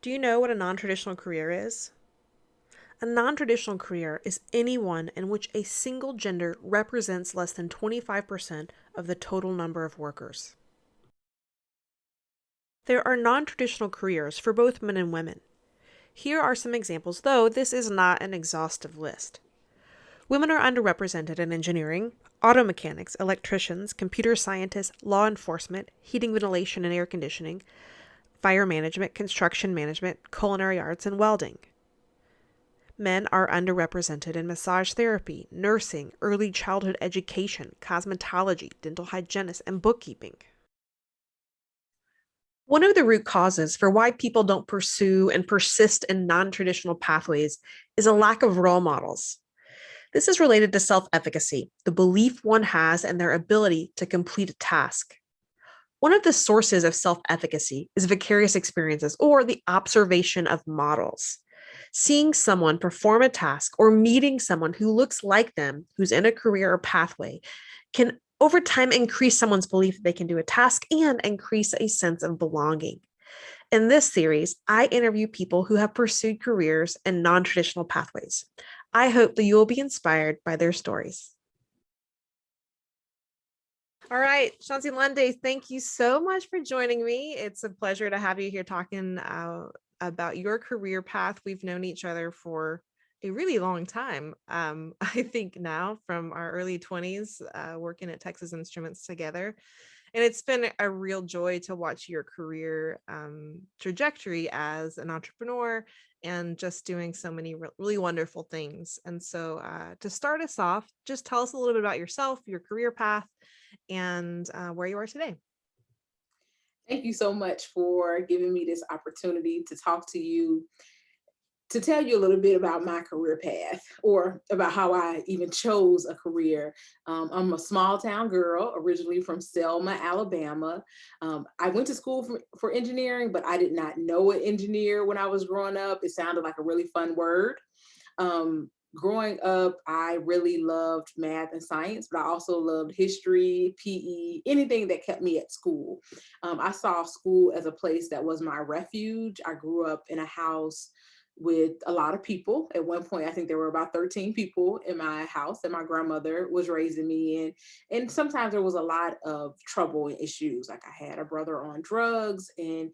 Do you know what a non-traditional career is? A non-traditional career is any one in which a single gender represents less than 25% of the total number of workers. There are non-traditional careers for both men and women. Here are some examples, though this is not an exhaustive list. Women are underrepresented in engineering, auto mechanics, electricians, computer scientists, law enforcement, heating, ventilation, and air conditioning, fire management, construction management, culinary arts, and welding. Men are underrepresented in massage therapy, nursing, early childhood education, cosmetology, dental hygienists, and bookkeeping. One of the root causes for why people don't pursue and persist in non traditional pathways is a lack of role models. This is related to self efficacy, the belief one has in their ability to complete a task. One of the sources of self efficacy is vicarious experiences or the observation of models. Seeing someone perform a task or meeting someone who looks like them, who's in a career or pathway, can over time increase someone's belief that they can do a task and increase a sense of belonging. In this series, I interview people who have pursued careers in non traditional pathways. I hope that you will be inspired by their stories. All right, Chanceé Lundy, thank you so much for joining me. It's a pleasure to have you here talking about your career path. We've known each other for a really long time. I think now from our early 20s, working at Texas Instruments together. And it's been a real joy to watch your career trajectory as an entrepreneur and just doing so many really wonderful things. And so to start us off, just tell us a little bit about yourself, your career path, and where you are today. Thank you so much for giving me this opportunity to talk to you, to tell you a little bit about my career path or about how I even chose a career. I'm a small town girl, originally from Selma, Alabama. I went to school for engineering, but I did not know an engineer when I was growing up. It sounded like a really fun word. Growing up, I really loved math and science, but I also loved history, PE, anything that kept me at school. I saw school as a place that was my refuge. I grew up in a house with a lot of people. At one point, I think there were about 13 people in my house that my grandmother was raising me in. And sometimes there was a lot of trouble and issues. Like I had a brother on drugs, and,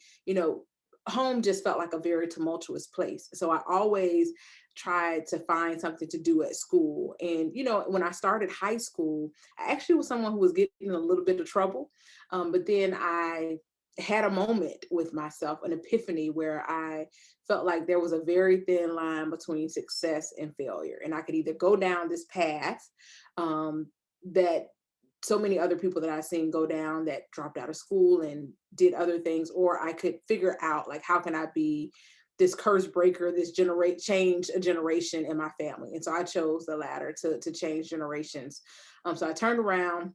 home just felt like a very tumultuous place. So I always tried to find something to do at school. And, when I started high school, I actually was someone who was getting in a little bit of trouble. But then I had a moment with myself, an epiphany where I felt like there was a very thin line between success and failure. And I could either go down this path that so many other people that I've seen go down that dropped out of school and did other things, or I could figure out like how can I be this curse breaker, this generate change a generation in my family. And so I chose the latter to change generations. So I turned around,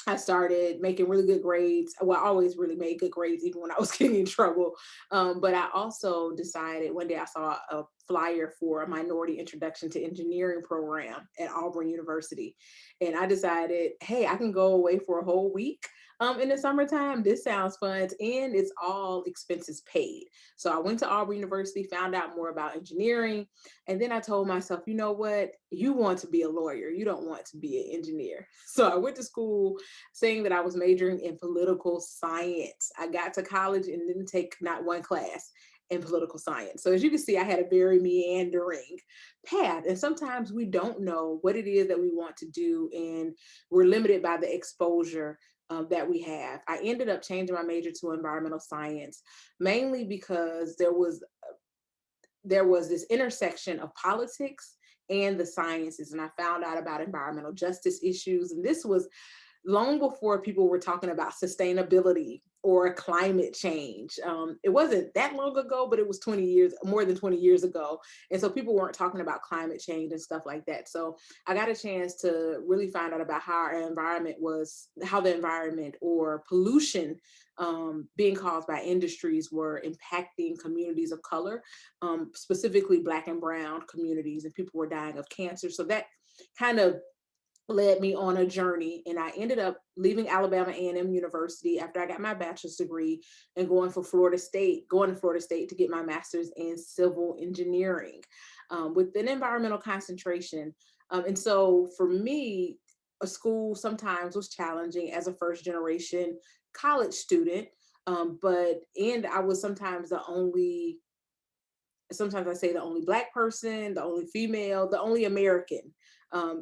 I started making really good grades. Well, I always really made good grades, even when I was getting in trouble. But I also decided one day I saw a flyer for a minority introduction to engineering program at Auburn University. And I decided, hey, I can go away for a whole week. In the summertime, this sounds fun, and it's all expenses paid. So I went to Auburn University, found out more about engineering, and then I told myself, you know what? You want to be a lawyer. You don't want to be an engineer. So I went to school saying that I was majoring in political science. I got to college and didn't take not one class in political science. So as you can see, I had a very meandering path. And sometimes we don't know what it is that we want to do, and we're limited by the exposure that we have. I ended up changing my major to environmental science, mainly because there was this intersection of politics and the sciences, and I found out about environmental justice issues. And this was long before people were talking about sustainability or climate change. It wasn't that long ago, but it was 20 years, more than 20 years ago. And so people weren't talking about climate change and stuff like that. So I got a chance to really find out about how our environment was, how the environment or pollution being caused by industries were impacting communities of color, specifically Black and Brown communities, and people were dying of cancer. So that kind of led me on a journey, and I ended up leaving Alabama A&M University after I got my bachelor's degree and going to Florida State to get my master's in civil engineering with an environmental concentration. And so for me, a school sometimes was challenging as a first generation college student, and I was sometimes I say the only Black person, the only female, the only American,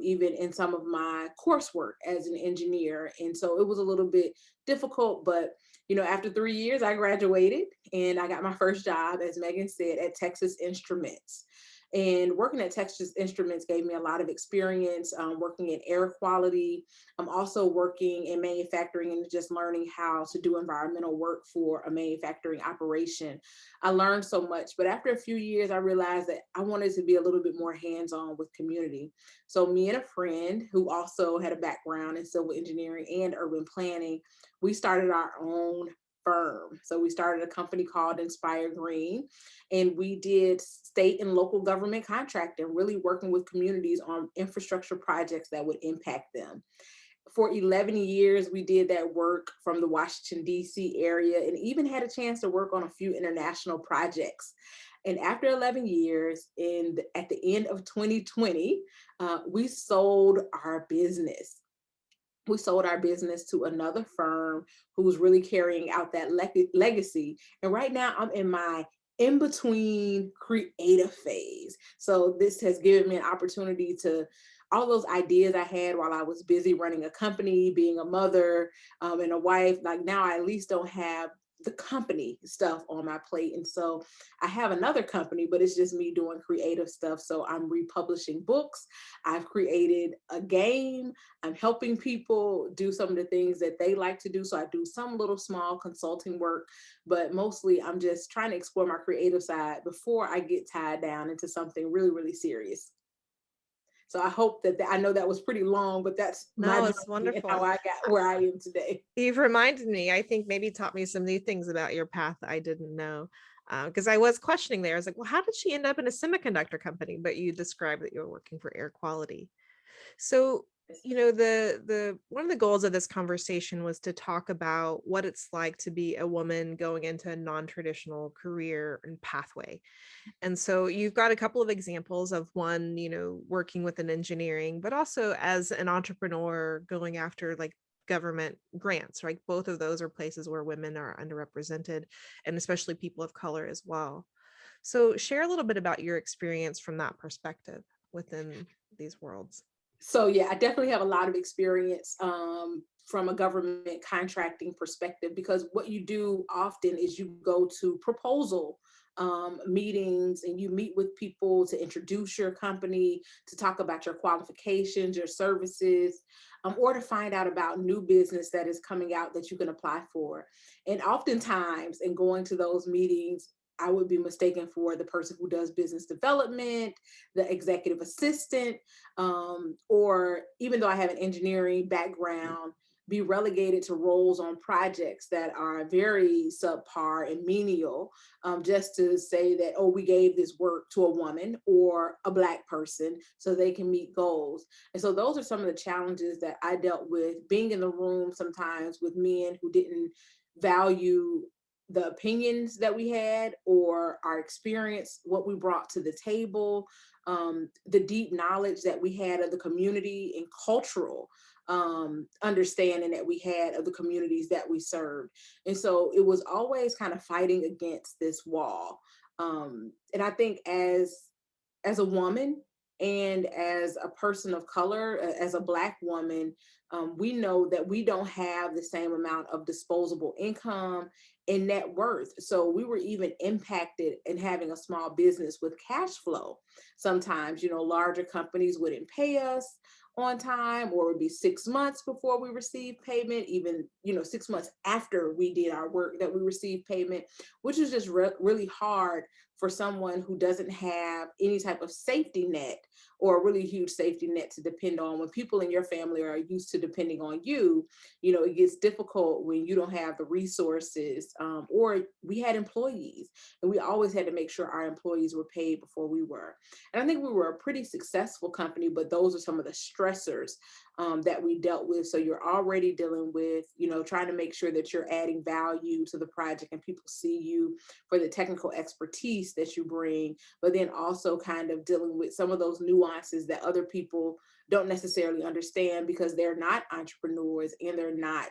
even in some of my coursework as an engineer. And so it was a little bit difficult, but after 3 years, I graduated and I got my first job, as Megan said, at Texas Instruments. And working at Texas Instruments gave me a lot of experience working in air quality. I'm also working in manufacturing and just learning how to do environmental work for a manufacturing operation. I learned so much, but after a few years, I realized that I wanted to be a little bit more hands-on with community. So me and a friend who also had a background in civil engineering and urban planning, we started our own firm. So we started a company called Nspiregreen, and we did state and local government contracting, really working with communities on infrastructure projects that would impact them. For 11 years, we did that work from the Washington, D.C. area, and even had a chance to work on a few international projects. And after 11 years, and at the end of 2020, we sold our business. We sold our business to another firm who was really carrying out that legacy. And right now, I'm in my in between creative phase. So this has given me an opportunity to all those ideas I had while I was busy running a company, being a mother, and a wife. Like now, I at least don't have the company stuff on my plate. And so I have another company, but it's just me doing creative stuff. So I'm republishing books. I've created a game. I'm helping people do some of the things that they like to do. So I do some little small consulting work, but mostly I'm just trying to explore my creative side before I get tied down into something really, really serious. So I hope that I know that was pretty long, but that's my No, it's journey and how wonderful. I got where I am today. You've reminded me, I think maybe taught me some new things about your path I didn't know. Because I was questioning there. I was like, well, how did she end up in a semiconductor company? But you described that you were working for air quality. So, the one of the goals of this conversation was to talk about what it's like to be a woman going into a non-traditional career and pathway. And so you've got a couple of examples of one, working with an engineering, but also as an entrepreneur going after like government grants, right? Both of those are places where women are underrepresented, and especially people of color as well. So share a little bit about your experience from that perspective within these worlds. So yeah, I definitely have a lot of experience from a government contracting perspective, because what you do often is you go to proposal meetings and you meet with people to introduce your company, to talk about your qualifications, your services, or to find out about new business that is coming out that you can apply for. And oftentimes, in going to those meetings, I would be mistaken for the person who does business development, the executive assistant, or even though I have an engineering background, be relegated to roles on projects that are very subpar and menial, just to say that, oh, we gave this work to a woman or a Black person so they can meet goals. And so those are some of the challenges that I dealt with, being in the room sometimes with men who didn't value the opinions that we had or our experience, what we brought to the table, the deep knowledge that we had of the community and cultural understanding that we had of the communities that we served. And so it was always kind of fighting against this wall. And I think as a woman and as a person of color, as a Black woman, we know that we don't have the same amount of disposable income and net worth. So we were even impacted in having a small business with cash flow. Sometimes, larger companies wouldn't pay us on time, or it would be 6 months before we received payment, even 6 months after we did our work that we received payment, which is just really hard for someone who doesn't have any type of safety net or a really huge safety net to depend on. When people in your family are used to depending on you, it gets difficult when you don't have the resources. Or we had employees, and we always had to make sure our employees were paid before we were. And I think we were a pretty successful company, but those are some of the stressors that we dealt with. So you're already dealing with, trying to make sure that you're adding value to the project and people see you for the technical expertise that you bring, but then also kind of dealing with some of those nuances that other people don't necessarily understand because they're not entrepreneurs and they're not,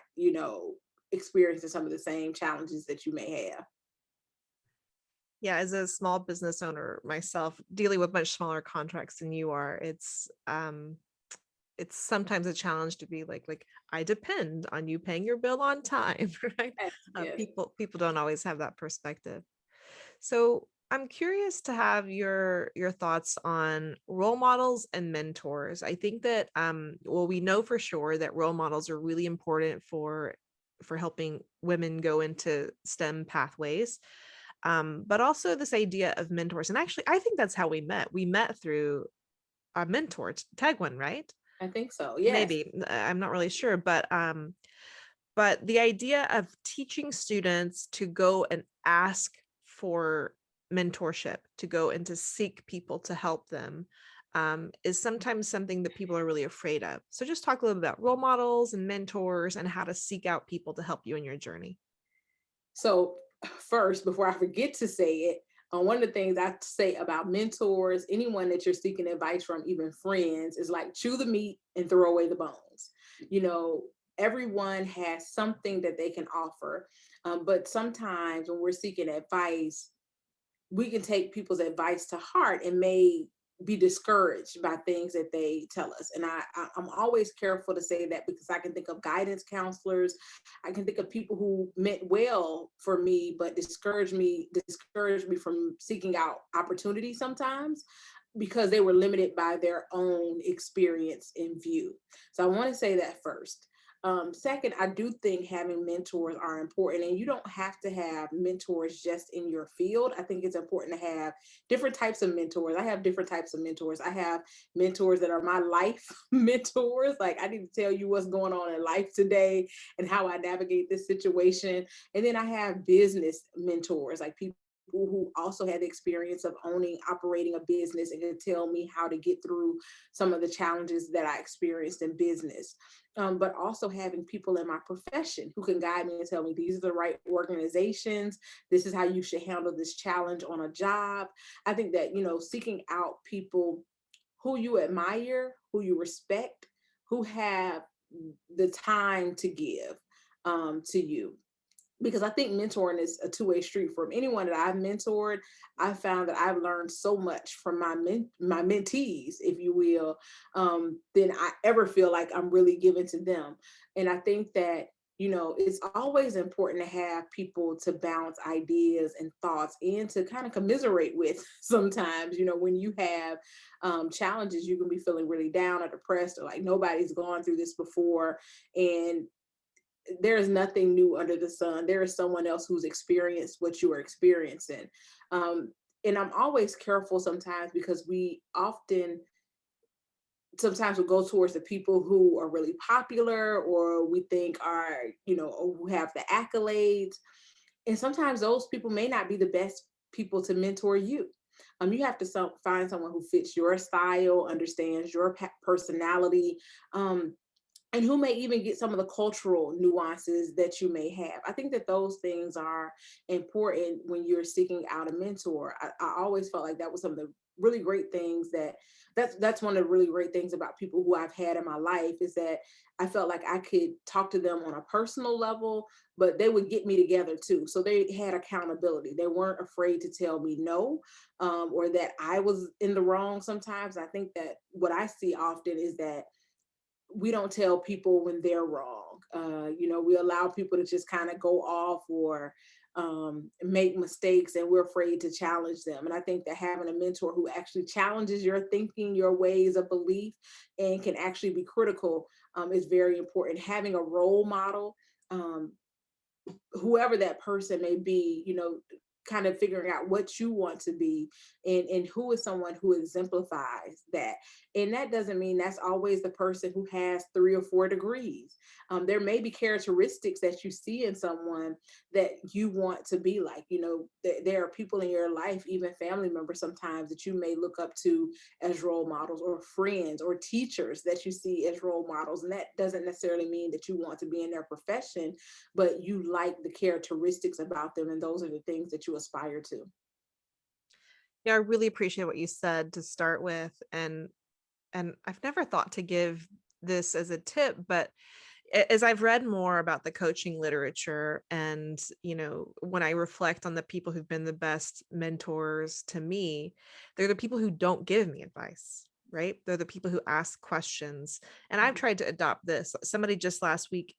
experiencing some of the same challenges that you may have. Yeah, as a small business owner myself, dealing with much smaller contracts than you are, it's sometimes a challenge to be like I depend on you paying your bill on time, right? Yes, yes. People don't always have that perspective. So I'm curious to have your thoughts on role models and mentors. I think that well, we know for sure that role models are really important for helping women go into STEM pathways. But also this idea of mentors. And actually, I think that's how we met. We met through a mentor, Tegwin, right? I think so. Yes. Maybe. I'm not really sure, but the idea of teaching students to go and ask for mentorship, to go and to seek people to help them, is sometimes something that people are really afraid of. So just talk a little bit about role models and mentors and how to seek out people to help you in your journey. So first, before I forget to say it, one of the things I say about mentors, anyone that you're seeking advice from, even friends, is like chew the meat and throw away the bones. You know, everyone has something that they can offer, but sometimes when we're seeking advice, we can take people's advice to heart and may be discouraged by things that they tell us. And I'm always careful to say that because I can think of guidance counselors, I can think of people who meant well for me, but discouraged me from seeking out opportunity sometimes because they were limited by their own experience and view. So I want to say that first. Second, I do think having mentors are important, and you don't have to have mentors just in your field. I think it's important to have different types of mentors. I have different types of mentors. I have mentors that are my life mentors. Like, I need to tell you what's going on in life today and how I navigate this situation. And then I have business mentors, like people who also had the experience of operating a business and can tell me how to get through some of the challenges that I experienced in business. But also having people in my profession who can guide me and tell me these are the right organizations. This is how you should handle this challenge on a job. I think that, seeking out people who you admire, who you respect, who have the time to give to you, because I think mentoring is a two-way street. From anyone that I've mentored, I found that I've learned so much from my mentees, if you will, than I ever feel like I'm really giving to them. And I think that, it's always important to have people to bounce ideas and thoughts and to kind of commiserate with sometimes. When you have challenges, you can be feeling really down or depressed or like nobody's gone through this before. And there is nothing new under the sun. There is someone else who's experienced what you are experiencing. Um, and I'm always careful sometimes because we often sometimes will go towards the people who are really popular or we think are, who have the accolades. And sometimes those people may not be the best people to mentor you. You have to find someone who fits your style, understands your personality, and who may even get some of the cultural nuances that you may have. I think that those things are important when you're seeking out a mentor. I always felt like that was some of the really great things that's one of the really great things about people who I've had in my life, is that I felt like I could talk to them on a personal level, but they would get me together too. So they had accountability. They weren't afraid to tell me no, or that I was in the wrong sometimes. I think that what I see often is that we don't tell people when they're wrong. We allow people to just kind of go off or make mistakes, and we're afraid to challenge them. And I think that having a mentor who actually challenges your thinking, your ways of belief, and can actually be critical is very important. Having a role model, whoever that person may be, kind of figuring out what you want to be, and who is someone who exemplifies that. And that doesn't mean that's always the person who has 3 or 4 degrees. There may be characteristics that you see in someone that you want to be like. There are people in your life, even family members sometimes, that you may look up to as role models, or friends or teachers that you see as role models. And that doesn't necessarily mean that you want to be in their profession, but you like the characteristics about them, and those are the things that you aspire to. Yeah, I really appreciate what you said to start with. And I've never thought to give this as a tip, but as I've read more about the coaching literature, and when I reflect on the people who've been the best mentors to me, they're the people who don't give me advice, right? They're the people who ask questions. And I've tried to adopt this. Somebody just last week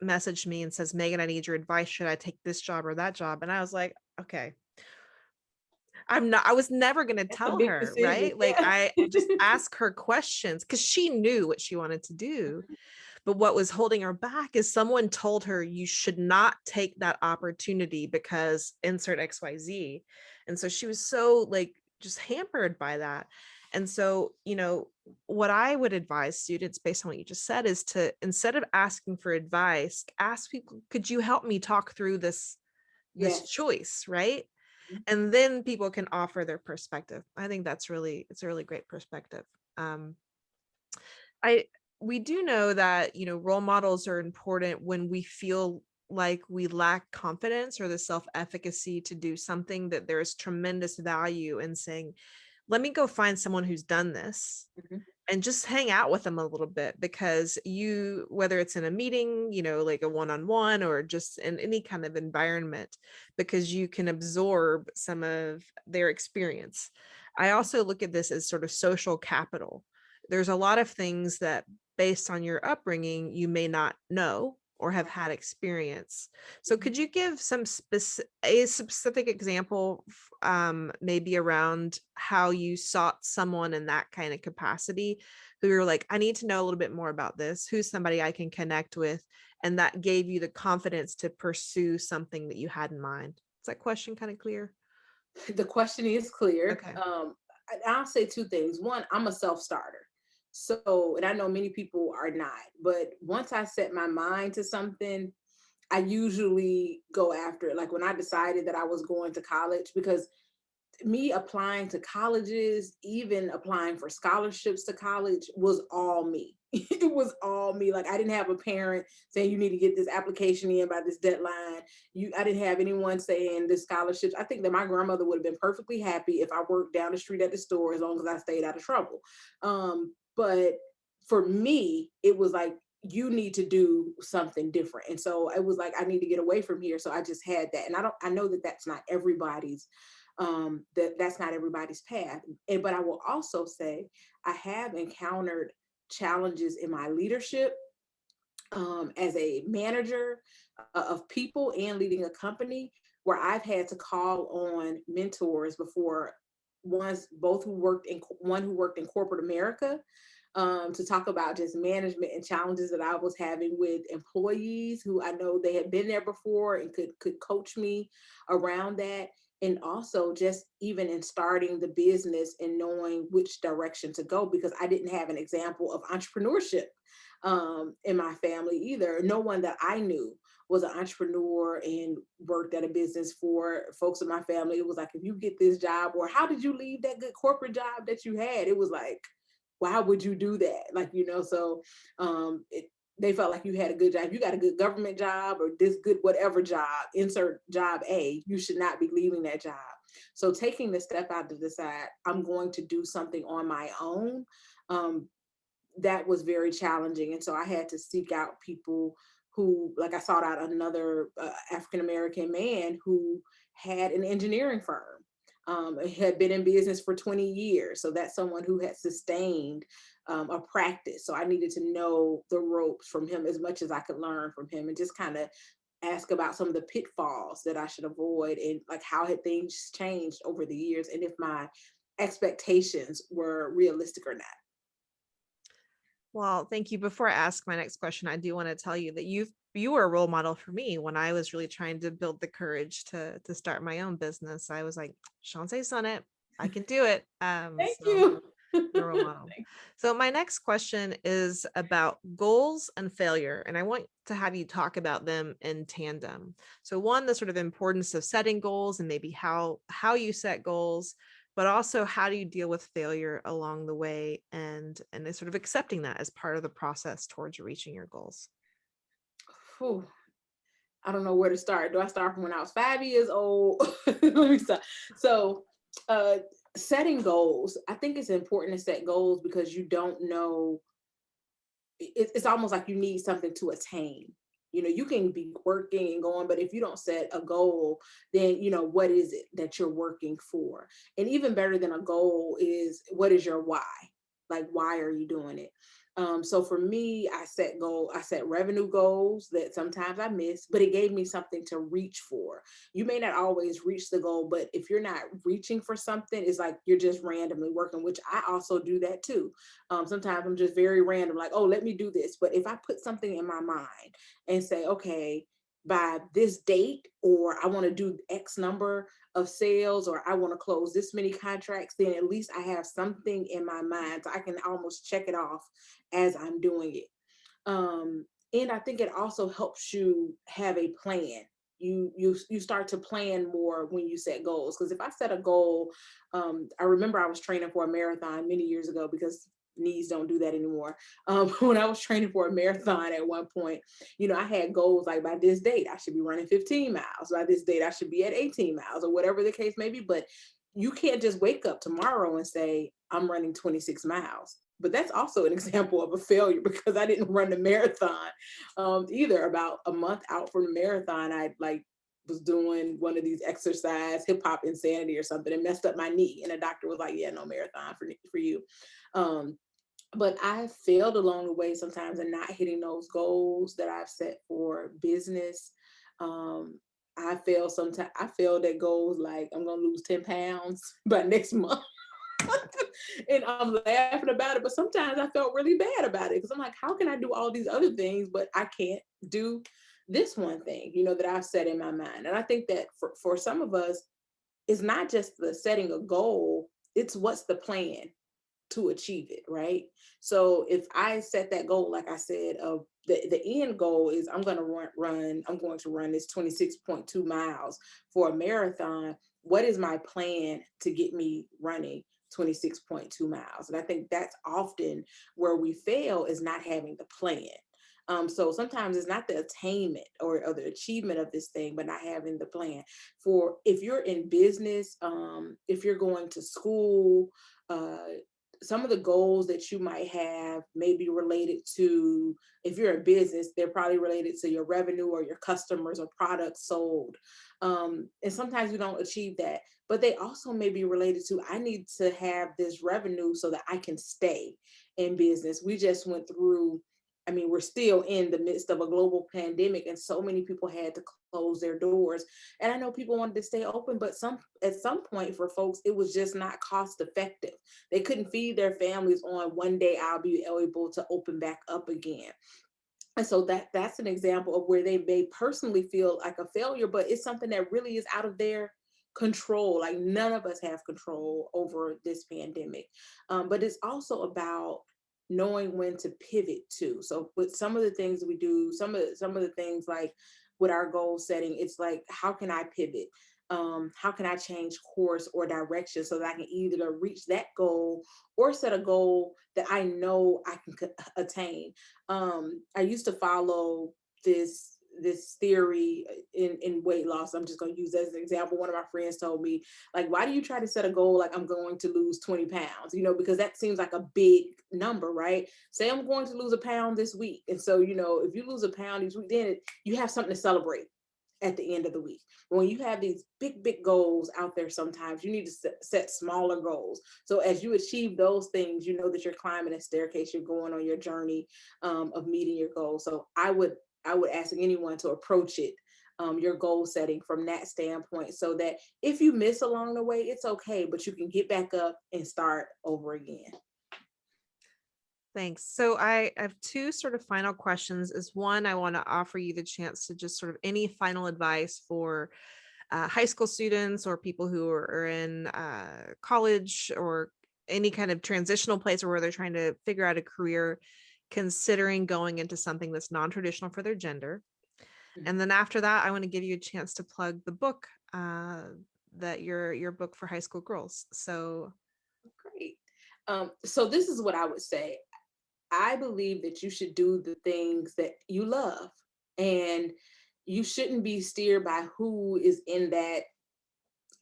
messaged me and says, Megan, I need your advice. Should I take this job or that job? And I was like, okay, I was never going to That's a tell big her, decision. right? Like, Yeah. I just ask her questions because she knew what she wanted to do. But what was holding her back is someone told her, you should not take that opportunity because insert XYZ. And so she was so like just hampered by that. And so, what I would advise students based on what you just said is to, instead of asking for advice, ask people, could you help me talk through this Yes. choice, right? And then people can offer their perspective. I think it's a really great perspective. Um, I we do know that, role models are important when we feel like we lack confidence or the self-efficacy to do something, that there's tremendous value in saying, let me go find someone who's done this Mhm. and just hang out with them a little bit, because whether it's in a meeting, like a one-on-one, or just in any kind of environment, because you can absorb some of their experience. I also look at this as sort of social capital. There's a lot of things that, based on your upbringing, you may not know or have had experience. So could you give a specific example, maybe around how you sought someone in that kind of capacity, who you're like, I need to know a little bit more about this, who's somebody I can connect with, and that gave you the confidence to pursue something that you had in mind? Is that question kind of clear? The question is clear. Okay. I'll say 2 things. One, I'm a self-starter. So, and I know many people are not, but once I set my mind to something, I usually go after it. Like when I decided that I was going to college, because me applying to colleges, even applying for scholarships to college, was all me. It was all me. Like I didn't have a parent saying you need to get this application in by this deadline. I didn't have anyone saying this scholarships. I think that my grandmother would have been perfectly happy if I worked down the street at the store, as long as I stayed out of trouble. But for me, it was like, you need to do something different. And so it was like, I need to get away from here. So I just had that. And I know that that's not everybody's, that's not everybody's path. But I will also say I have encountered challenges in my leadership, as a manager of people and leading a company, where I've had to call on mentors before, both who worked in one who worked in corporate America, to talk about just management and challenges that I was having with employees who I know they had been there before and could coach me around that. And also just even in starting the business and knowing which direction to go, because I didn't have an example of entrepreneurship in my family either. No one that I knew was an entrepreneur and worked at a business. For folks in my family, it was like, if you get this job, or how did you leave that good corporate job that you had? It was like, why would you do that? Like, so they felt like you had a good job. You got a good government job, or this good whatever job, insert job A, you should not be leaving that job. So taking the step out to decide I'm going to do something on my own, that was very challenging. And so I had to seek out people who, like I sought out another African American man who had an engineering firm, had been in business for 20 years. So that's someone who had sustained a practice. So I needed to know the ropes from him as much as I could learn from him, and just kind of ask about some of the pitfalls that I should avoid, and like how had things changed over the years, and if my expectations were realistic or not. Well, thank you. Before I ask my next question, I do want to tell you that you were a role model for me when I was really trying to build the courage to start my own business. I was like, Chanceé's done it. I can do it. Thank So you. you're a role model. So my next question is about goals and failure, and I want to have you talk about them in tandem. So one, the sort of importance of setting goals and maybe how you set goals, but also how do you deal with failure along the way, and then sort of accepting that as part of the process towards reaching your goals. Whew. I don't know where to start. Do I start from when I was 5 years old? Let me start. So, uh, setting goals. I think it's important to set goals because you don't know. It's almost like you need something to attain. You know, you can be working and going, but if you don't set a goal, then what is it that you're working for? And even better than a goal is, what is your why? Like, why are you doing it? So for me, I set revenue goals that sometimes I miss, but it gave me something to reach for. You may not always reach the goal, but if you're not reaching for something, it's like you're just randomly working, which I also do that too. Sometimes I'm just very random, like, oh, let me do this. But if I put something in my mind and say, okay, by this date, or I want to do X number of sales, or I want to close this many contracts, then at least I have something in my mind so I can almost check it off as I'm doing it. And I think it also helps you have a plan. You start to plan more when you set goals. Because if I set a goal, I remember I was training for a marathon many years ago, because knees don't do that anymore. When I was training for a marathon at one point, I had goals like, by this date I should be running 15 miles. By this date I should be at 18 miles, or whatever the case may be. But you can't just wake up tomorrow and say, I'm running 26 miles. But that's also an example of a failure, because I didn't run the marathon either. About a month out from the marathon, I was doing one of these exercise hip hop insanity or something, and messed up my knee. And the doctor was like, yeah, no marathon for you. Um, but I failed along the way sometimes in not hitting those goals that I've set for business. Um, I failed at goals like, I'm gonna lose 10 pounds by next month. And I'm laughing about it, but sometimes I felt really bad about it, because I'm like, how can I do all these other things, but I can't do this one thing, that I've set in my mind. And I think that for some of us, it's not just the setting a goal, it's what's the plan to achieve it, right? So if I set that goal, like I said, of the end goal is, I'm going to run this 26.2 miles for a marathon. What is my plan to get me running 26.2 miles? And I think that's often where we fail, is not having the plan. So sometimes it's not the attainment or the achievement of this thing, but not having the plan. For if you're in business, if you're going to school, uh, some of the goals that you might have may be related to, if you're a business, they're probably related to your revenue or your customers or products sold. And sometimes you don't achieve that, but they also may be related to, I need to have this revenue so that I can stay in business. We just went through, I mean, we're still in the midst of a global pandemic, and so many people had to close their doors. And I know people wanted to stay open, but at some point for folks, it was just not cost effective. They couldn't feed their families on, one day I'll be able to open back up again. And so that's an example of where they may personally feel like a failure, but it's something that really is out of their control. Like, none of us have control over this pandemic. But it's also about knowing when to pivot too. So with some of the things we do, some of the things, like with our goal setting, it's like, how can I pivot? How can I change course or direction so that I can either reach that goal or set a goal that I know I can attain? I used to follow this theory in weight loss. I'm just going to use as an example. One of my friends told me, like, why do you try to set a goal like, I'm going to lose 20 pounds? Because that seems like a big number, right? Say I'm going to lose a pound this week. And so, if you lose a pound each week, then you have something to celebrate at the end of the week. When you have these big goals out there, sometimes you need to set smaller goals. So as you achieve those things, you know that you're climbing a staircase, you're going on your journey of meeting your goals. So I would ask anyone to approach it, your goal setting, from that standpoint, so that if you miss along the way, it's okay, but you can get back up and start over again. Thanks. So I have two sort of final questions. Is one, I want to offer you the chance to just sort of any final advice for high school students or people who are in college or any kind of transitional place or where they're trying to figure out a career, considering going into something that's non-traditional for their gender. And Mhm. then after that, I want to give you a chance to plug the book, that your book for high school girls. So Great. So this is what I would say. I believe that you should do the things that you love, and you shouldn't be steered by who is in that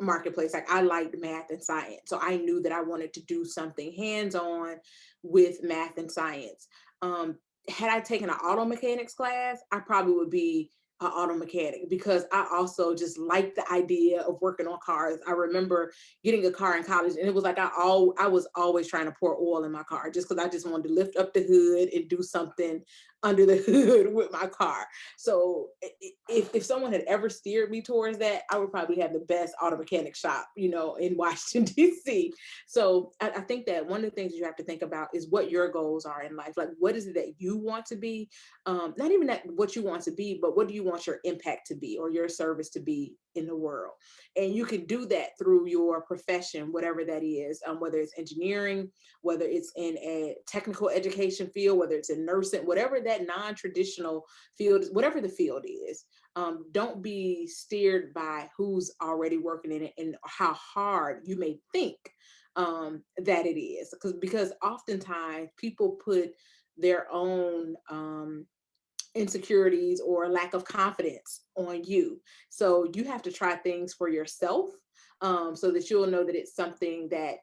marketplace. Like, I liked math and science, so I knew that I wanted to do something hands-on with math and science. Had I taken an auto mechanics class, I probably would be an auto mechanic, because I also just like the idea of working on cars. I remember getting a car in college, and it was like I was always trying to pour oil in my car, just because I just wanted to lift up the hood and do something under the hood with my car. So if someone had ever steered me towards that, I would probably have the best auto mechanic shop, in Washington, D.C. So I think that one of the things you have to think about is what your goals are in life. Like, what is it that you want to be? Not even that what you want to be, but what do you want your impact to be, or your service to be in the world? And you can do that through your profession, whatever that is, whether it's engineering, whether it's in a technical education field, whether it's in nursing, whatever that non-traditional field, whatever the field is. Don't be steered by who's already working in it and how hard you may think that it is, because oftentimes people put their own insecurities or lack of confidence on you. So you have to try things for yourself, so that you'll know that it's something that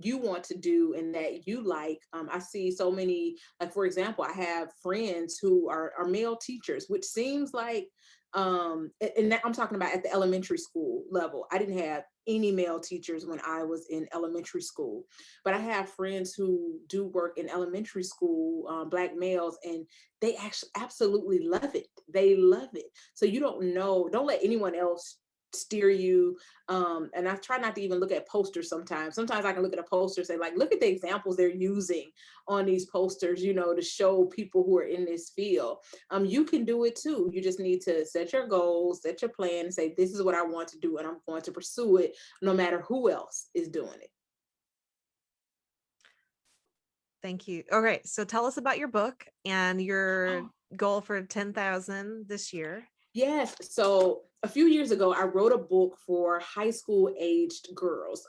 you want to do and that you like. I see so many, like, for example, I have friends who are male teachers, which seems like, and that I'm talking about at the elementary school level. I didn't have any male teachers when I was in elementary school, but I have friends who do work in elementary school, Black males, and they actually absolutely love it. They love it. So you don't let anyone else steer you. And I try not to even look at posters sometimes. Sometimes I can look at a poster and say, like, look at the examples they're using on these posters, to show people who are in this field. You can do it too. You just need to set your goals, set your plan, and say, this is what I want to do, and I'm going to pursue it no matter who else is doing it. thank you. Okay, so tell us about your book and your Oh, goal for 10,000 this year. yes. So a few years ago, I wrote a book for high school aged girls.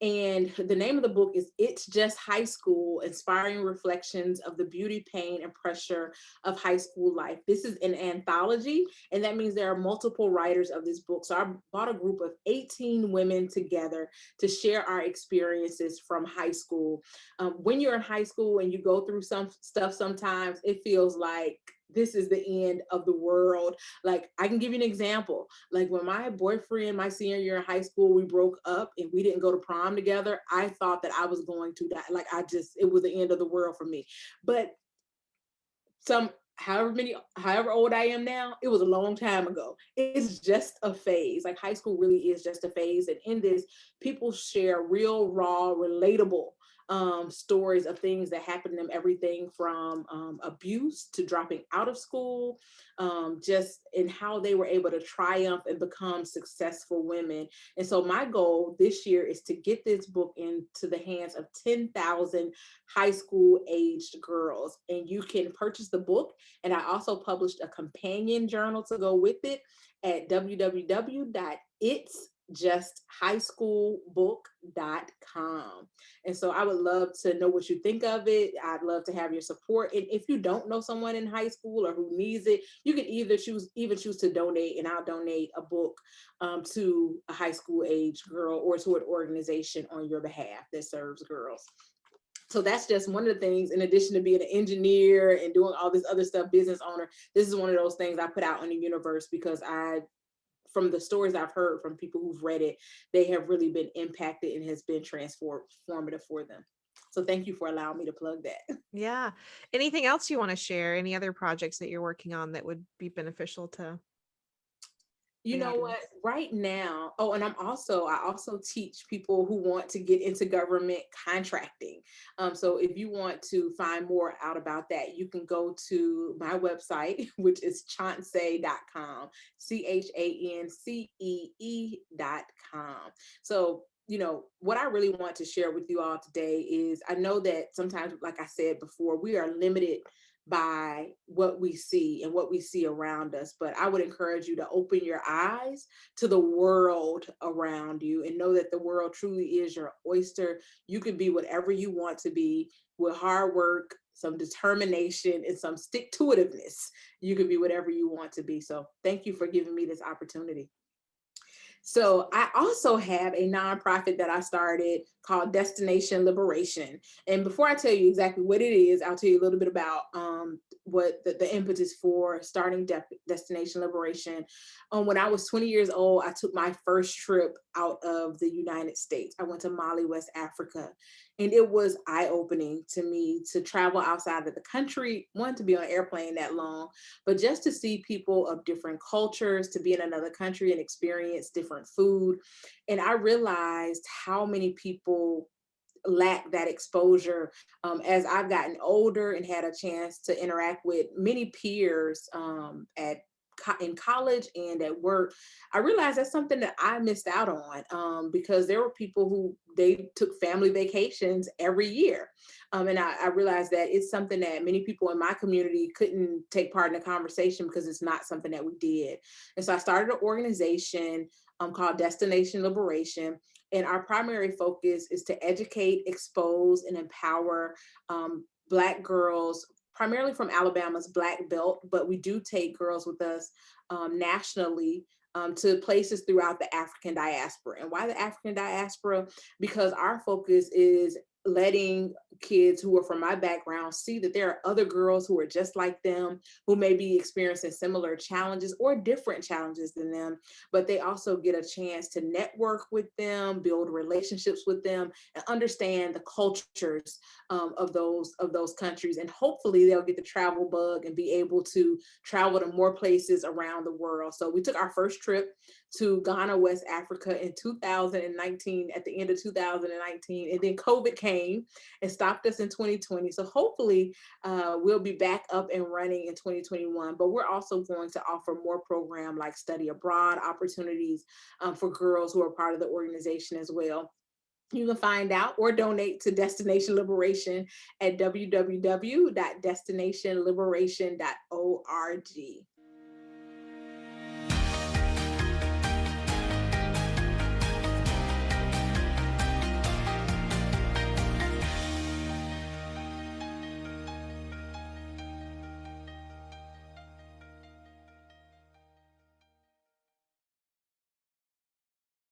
And the name of the book is It's Just High School: Inspiring Reflections of the Beauty, Pain, and Pressure of High School Life. This is an anthology, and that means there are multiple writers of this book. So I brought a group of 18 women together to share our experiences from high school. When you're in high school and you go through some stuff, sometimes it feels like this is the end of the world. Like, I can give you an example. Like, when my boyfriend, my senior year in high school, we broke up and we didn't go to prom together, I thought that I was going to die. Like, it was the end of the world for me. But however old I am now, it was a long time ago. It's just a phase. Like, high school really is just a phase. And in this, people share real, raw, relatable stories of things that happened to them, everything from abuse to dropping out of school, just in how they were able to triumph and become successful women. And so my goal this year is to get this book into the hands of 10,000 high school aged girls. And you can purchase the book. And I also published a companion journal to go with it at www.itsjusthighschoolbook.com. And so I would love to know what you think of it. I'd love to have your support. And if you don't know someone in high school or who needs it, you can even choose to donate, and I'll donate a book to a high school age girl or to an organization on your behalf that serves girls. So that's just one of the things, in addition to being an engineer and doing all this other stuff, business owner. This is one of those things I put out in the universe because from the stories I've heard from people who've read it, they have really been impacted and has been transformative for them. So thank you for allowing me to plug that. Yeah. Anything else you want to share? Any other projects that you're working on that would be beneficial to? You the know what? audience? Right now, oh, and I also teach people who want to get into government contracting. So if you want to find more out about that, you can go to my website, which is chancee.com, CHANCEE.com. So, what I really want to share with you all today is I know that sometimes, like I said before, we are limited by what we see and what we see around us. But I would encourage you to open your eyes to the world around you and know that the world truly is your oyster. You can be whatever you want to be with hard work, some determination, and some stick to itiveness. You can be whatever you want to be. So thank you for giving me this opportunity. So I also have a nonprofit that I started called Destination Liberation. And before I tell you exactly what it is, I'll tell you a little bit about what the impetus for starting Destination Liberation. When I was 20 years old, I took my first trip out of the United States. I went to Mali, West Africa, and it was eye-opening to me to travel outside of the country, one, to be on an airplane that long, but just to see people of different cultures, to be in another country and experience different food. And I realized how many people lack that exposure. As I've gotten older and had a chance to interact with many peers in college and at work, I realized that's something that I missed out on, because there were people who they took family vacations every year. And I realized that it's something that many people in my community couldn't take part in the conversation because it's not something that we did. And so I started an organization called Destination Liberation. And our primary focus is to educate, expose, and empower Black girls, primarily from Alabama's Black Belt, but we do take girls with us nationally, to places throughout the African diaspora. And why the African diaspora? Because our focus is letting kids who are from my background see that there are other girls who are just like them, who may be experiencing similar challenges or different challenges than them, but they also get a chance to network with them, build relationships with them, and understand the cultures of those countries. And hopefully they'll get the travel bug and be able to travel to more places around the world. So we took our first trip to Ghana, West Africa in 2019, at the end of 2019, and then COVID came and stopped us in 2020. So hopefully we'll be back up and running in 2021. But we're also going to offer more program like study abroad opportunities for girls who are part of the organization as well. You can find out or donate to Destination Liberation at www.destinationliberation.org.